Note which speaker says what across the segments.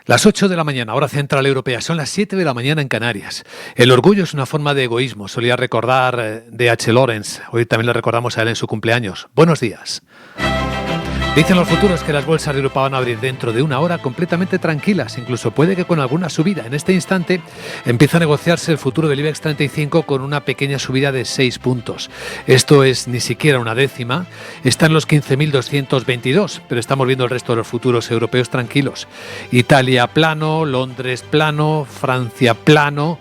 Speaker 1: Las 8 de la mañana, hora central europea, son las 7 de la mañana en Canarias. El orgullo es una forma de egoísmo, solía recordar D.H. Lawrence. Hoy también le recordamos a él en su cumpleaños. Buenos días. Dicen los futuros que las bolsas de Europa van a abrir dentro de una hora completamente tranquilas, incluso puede que con alguna subida. En este instante empieza a negociarse el futuro del IBEX 35 con una pequeña subida de 6 puntos. Esto es ni siquiera una décima, está en los 15.222, pero estamos viendo el resto de los futuros europeos tranquilos. Italia plano, Londres plano, Francia plano.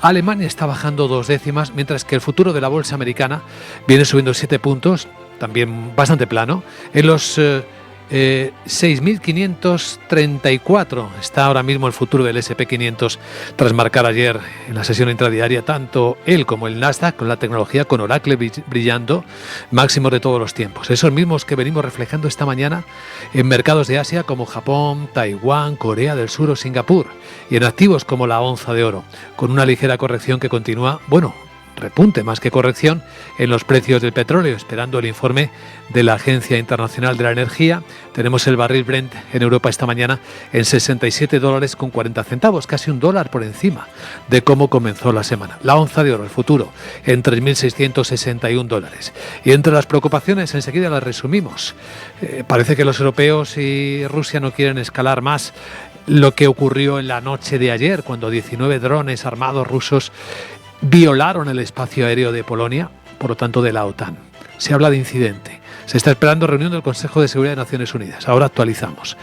Speaker 1: Alemania está bajando 2 décimas, mientras que el futuro de la bolsa americana viene subiendo 7 puntos, también bastante plano, en los 6.534 está ahora mismo el futuro del SP500 tras marcar ayer en la sesión intradiaria tanto él como el Nasdaq con la tecnología, con Oracle brillando, máximos de todos los tiempos. Esos mismos que venimos reflejando esta mañana en mercados de Asia como Japón, Taiwán, Corea del Sur o Singapur, y en activos como la onza de oro, con una ligera corrección que continúa, repunte más que corrección en los precios del petróleo, esperando el informe de la Agencia Internacional de la Energía. Tenemos el barril Brent en Europa esta mañana en $67.40, casi $1 por encima de cómo comenzó la semana. La onza de oro, el futuro, en $3.661. Y entre las preocupaciones, enseguida las resumimos. Parece que los europeos y Rusia no quieren escalar más lo que ocurrió en la noche de ayer, cuando 19 drones armados rusos violaron el espacio aéreo de Polonia, por lo tanto de la OTAN. Se habla de incidente. Se está esperando reunión del Consejo de Seguridad de Naciones Unidas. Ahora actualizamos.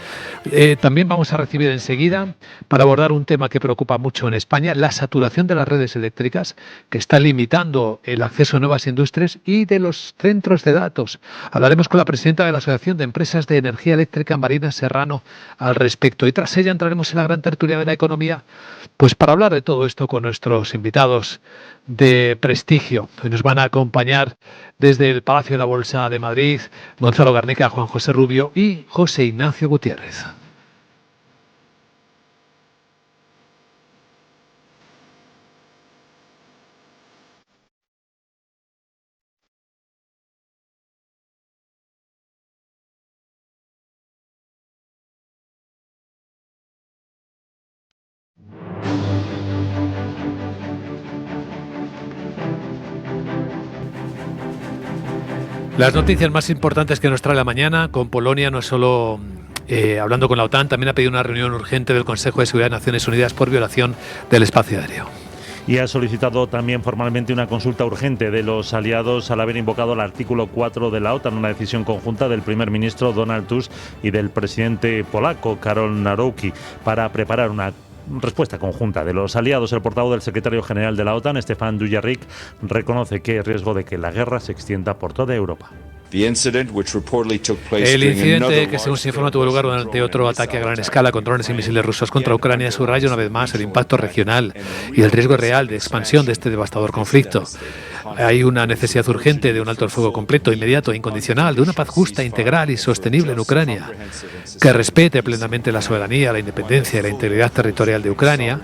Speaker 1: También vamos a recibir enseguida, para abordar un tema que preocupa mucho en España, la saturación de las redes eléctricas, que está limitando el acceso a nuevas industrias, y de los centros de datos. Hablaremos con la presidenta de la Asociación de Empresas de Energía Eléctrica, Marina Serrano, al respecto. Y tras ella entraremos en la gran tertulia de la economía, pues para hablar de todo esto con nuestros invitados de prestigio. Hoy nos van a acompañar desde el Palacio de la Bolsa de Madrid Gonzalo Garnica, Juan José Rubio y José Ignacio Gutiérrez. Las noticias más importantes que nos trae la mañana con Polonia, no solo hablando con la OTAN, también ha pedido una reunión urgente del Consejo de Seguridad de Naciones Unidas por violación del espacio aéreo.
Speaker 2: Y ha solicitado también formalmente una consulta urgente de los aliados al haber invocado el artículo 4 de la OTAN, una decisión conjunta del primer ministro Donald Tusk y del presidente polaco Karol Nawrocki, para preparar una respuesta conjunta de los aliados. El portavoz del secretario general de la OTAN, Stefan Dujarric, reconoce que hay riesgo de que la guerra se extienda por toda Europa.
Speaker 1: El incidente, que según se informa tuvo lugar durante otro ataque a gran escala con drones y misiles rusos contra Ucrania, subraya una vez más el impacto regional y el riesgo real de expansión de este devastador conflicto. Hay una necesidad urgente de un alto el fuego completo, inmediato e incondicional, de una paz justa, integral y sostenible en Ucrania, que respete plenamente la soberanía, la independencia y la integridad territorial de Ucrania,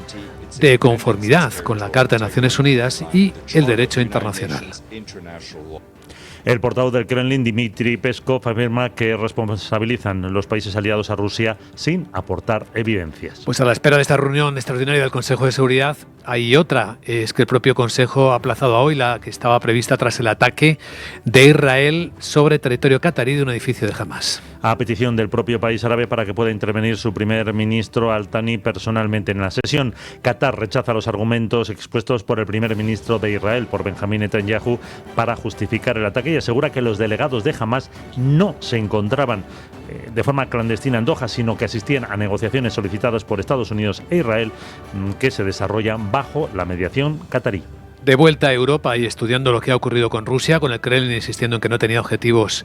Speaker 1: de conformidad con la Carta de Naciones Unidas y el derecho internacional.
Speaker 2: El portavoz del Kremlin, Dmitry Peskov, afirma que responsabilizan los países aliados a Rusia sin aportar evidencias.
Speaker 1: Pues a la espera de esta reunión extraordinaria del Consejo de Seguridad, hay otra. Es que el propio Consejo ha aplazado a hoy la que estaba prevista tras el ataque de Israel sobre territorio catarí de un edificio de Hamas.
Speaker 2: A petición del propio país árabe para que pueda intervenir su primer ministro Al-Thani personalmente en la sesión. Qatar rechaza los argumentos expuestos por el primer ministro de Israel, por Benjamín Netanyahu, para justificar el ataque, y asegura que los delegados de Hamas no se encontraban de forma clandestina en Doha, sino que asistían a negociaciones solicitadas por Estados Unidos e Israel que se desarrollan bajo la mediación catarí.
Speaker 1: De vuelta a Europa y estudiando lo que ha ocurrido con Rusia, con el Kremlin insistiendo en que no tenía objetivos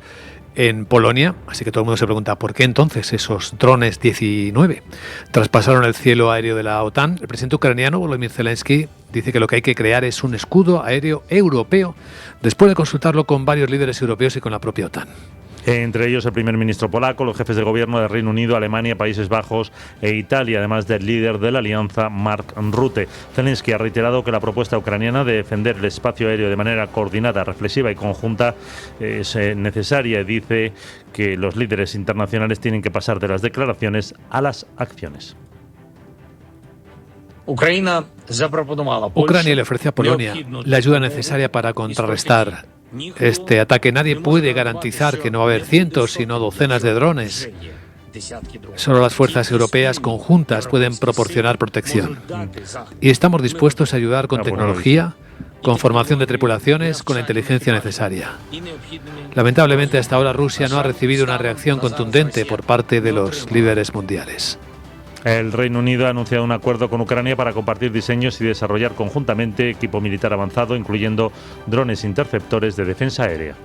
Speaker 1: en Polonia, así que todo el mundo se pregunta ¿por qué entonces esos drones 19 traspasaron el cielo aéreo de la OTAN? El presidente ucraniano Volodymyr Zelensky dice que lo que hay que crear es un escudo aéreo europeo, después de consultarlo con varios líderes europeos y con la propia OTAN.
Speaker 2: Entre ellos el primer ministro polaco, los jefes de gobierno de Reino Unido, Alemania, Países Bajos e Italia, además del líder de la alianza, Mark Rutte. Zelensky ha reiterado que la propuesta ucraniana de defender el espacio aéreo de manera coordinada, reflexiva y conjunta es necesaria, y dice que los líderes internacionales tienen que pasar de las declaraciones a las acciones.
Speaker 1: Ucrania le ofrece a Polonia la ayuda necesaria para contrarrestar este ataque. Nadie puede garantizar que no va a haber cientos, sino docenas de drones. Solo las fuerzas europeas conjuntas pueden proporcionar protección. Y estamos dispuestos a ayudar con tecnología, con formación de tripulaciones, con la inteligencia necesaria. Lamentablemente, hasta ahora Rusia no ha recibido una reacción contundente por parte de los líderes mundiales.
Speaker 2: El Reino Unido ha anunciado un acuerdo con Ucrania para compartir diseños y desarrollar conjuntamente equipo militar avanzado, incluyendo drones interceptores de defensa aérea.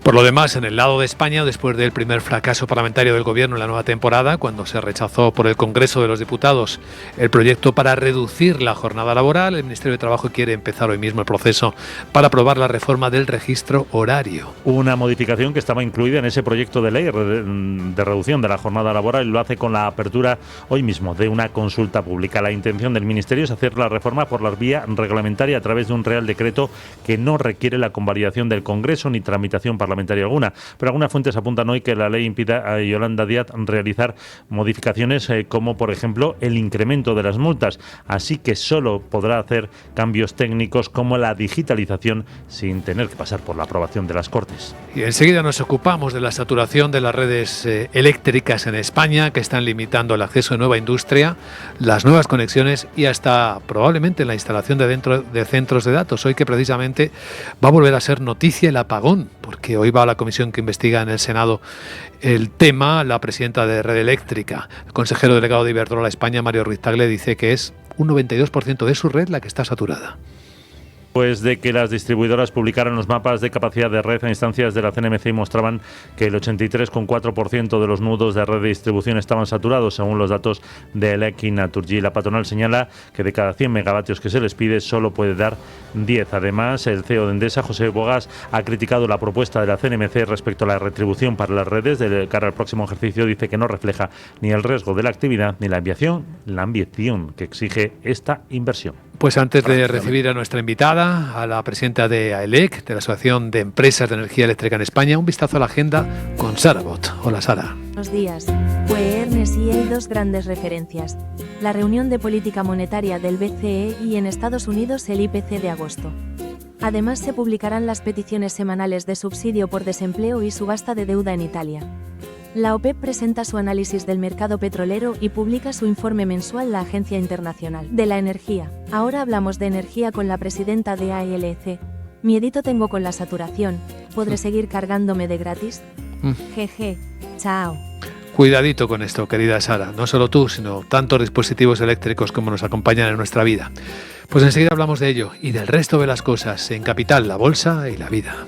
Speaker 1: Por lo demás, en el lado de España, después del primer fracaso parlamentario del Gobierno en la nueva temporada, cuando se rechazó por el Congreso de los Diputados el proyecto para reducir la jornada laboral, el Ministerio de Trabajo quiere empezar hoy mismo el proceso para aprobar la reforma del registro horario.
Speaker 2: Una modificación que estaba incluida en ese proyecto de ley de reducción de la jornada laboral, y lo hace con la apertura hoy mismo de una consulta pública. La intención del Ministerio es hacer la reforma por la vía reglamentaria a través de un Real Decreto que no requiere la convalidación del Congreso ni tramitación parlamentaria alguna. Pero algunas fuentes apuntan hoy que la ley impida a Yolanda Díaz realizar modificaciones como, por ejemplo, el incremento de las multas. Así que solo podrá hacer cambios técnicos como la digitalización sin tener que pasar por la aprobación de las Cortes.
Speaker 1: Y enseguida nos ocupamos de la saturación de las redes eléctricas en España, que están limitando el acceso de nueva industria, las nuevas conexiones y hasta probablemente la instalación de centros de datos. Hoy que precisamente va a volver a ser noticia el apagón, porque hoy va a la comisión que investiga en el Senado el tema la presidenta de Red Eléctrica. El consejero delegado de Iberdrola España, Mario Ruiz Tagle, dice que es un 92% de su red la que está saturada.
Speaker 2: Después de que las distribuidoras publicaran los mapas de capacidad de red a instancias de la CNMC y mostraban que el 83,4% de los nudos de red de distribución estaban saturados, según los datos de ELEC y Naturgy. La patronal señala que de cada 100 megavatios que se les pide, solo puede dar 10. Además, el CEO de Endesa, José Bogas, ha criticado la propuesta de la CNMC respecto a la retribución para las redes de cara al próximo ejercicio. Dice que no refleja ni el riesgo de la actividad ni la ambición que exige esta inversión.
Speaker 1: Pues antes de recibir a nuestra invitada, a la presidenta de AELEC, de la Asociación de Empresas de Energía Eléctrica en España, un vistazo a la agenda con Sara Bot. Hola, Sara.
Speaker 3: Buenos días. Fue viernes y hay dos grandes referencias. La reunión de política monetaria del BCE y en Estados Unidos el IPC de agosto. Además se publicarán las peticiones semanales de subsidio por desempleo y subasta de deuda en Italia. La OPEP presenta su análisis del mercado petrolero y publica su informe mensual la Agencia Internacional de la Energía. Ahora hablamos de energía con la presidenta de AELC. Miedito tengo con la saturación. ¿Podré seguir cargándome de gratis? Jeje. Chao.
Speaker 1: Cuidadito con esto, querida Sara. No solo tú, sino tantos dispositivos eléctricos como nos acompañan en nuestra vida. Pues enseguida hablamos de ello y del resto de las cosas en Capital, la Bolsa y la Vida.